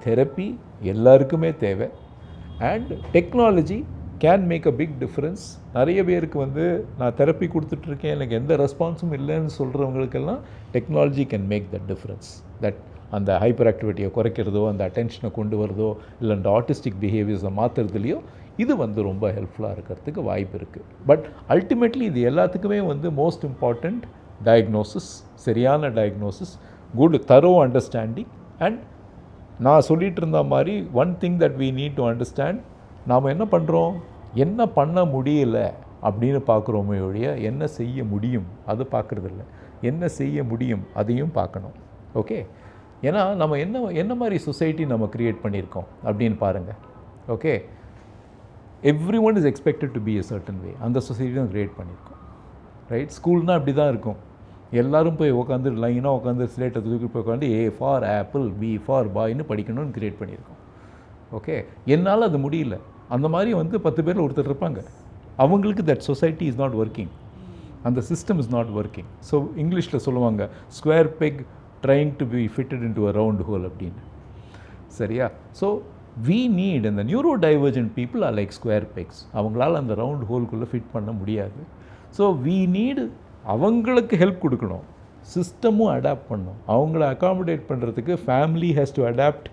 Therapy எல்லாருக்குமே தேவை. And technology can make a big difference. நிறைய பேருக்கு நான் தெரப்பி கொடுத்துட்ருக்கேன், எனக்கு எந்த ரெஸ்பான்ஸும் இல்லைன்னு சொல்கிறவங்களுக்கெல்லாம் technology can make that difference. That அந்த ஹைப்பர் ஆக்டிவிட்டியை குறைக்கிறதோ, அந்த அட்டென்ஷனை கொண்டு வரதோ, இல்லை அந்த ஆட்டிஸ்டிக் பிஹேவியர்ஸை மாற்றுறதுலையோ இது ரொம்ப ஹெல்ப்ஃபுல்லாக இருக்கிறதுக்கு வாய்ப்பு இருக்குது. பட் அல்டிமேட்லி இது எல்லாத்துக்குமே மோஸ்ட் இம்பார்ட்டண்ட் டயக்னோசிஸ், சரியான diagnosis, good thorough understanding. And நான் சொல்லிகிட்டு இருந்த மாதிரி one thing that we need to understand, நாம் என்ன பண்ணுறோம், என்ன பண்ண முடியல அப்படின்னு பார்க்குறோமே ஒழிய என்ன செய்ய முடியும் அது பார்க்குறதில்ல. என்ன செய்ய முடியும் அதையும் பார்க்கணும். ஓகே, ஏன்னா நம்ம என்ன மாதிரி சொசைட்டி நம்ம க்ரியேட் பண்ணியிருக்கோம் அப்படின்னு பாருங்கள். Okay, every one is expected to be a certain way. அந்த சொசைட்டி தான் க்ரியேட் பண்ணியிருக்கோம். ரைட், ஸ்கூல்னால் அப்படி தான் இருக்கும். எல்லோரும் போய் உட்காந்து லைனாக உட்காந்து ஸ்லேட்டை தூக்கி போய் உட்காந்து A for apple, B for பாய்னு படிக்கணும்னு க்ரியேட் பண்ணியிருக்கோம். ஓகே, என்னால் அது முடியல. அந்த மாதிரி 10 பேரில் ஒருத்தர் இருப்பாங்க, அவங்களுக்கு that society is not working, அந்த system is not working. So இங்கிலீஷில் சொல்லுவாங்க square peg trying to be fitted into a round hole அப்படின்னு. சரியா? So we need, and the neurodivergent people are like square pegs. அவங்களால அந்த round ஹோல்குள்ளே fit பண்ண முடியாது. So we need அவங்களுக்கு help கொடுக்கணும், சிஸ்டமும் அடாப்ட் பண்ணணும். அவங்கள அகாமடேட் பண்ணுறதுக்கு family has to adapt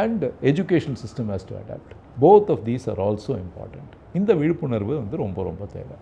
and education system has to adapt. Both of these are also important. இந்த விழிப்புணர்வு ரொம்ப ரொம்ப தேவை.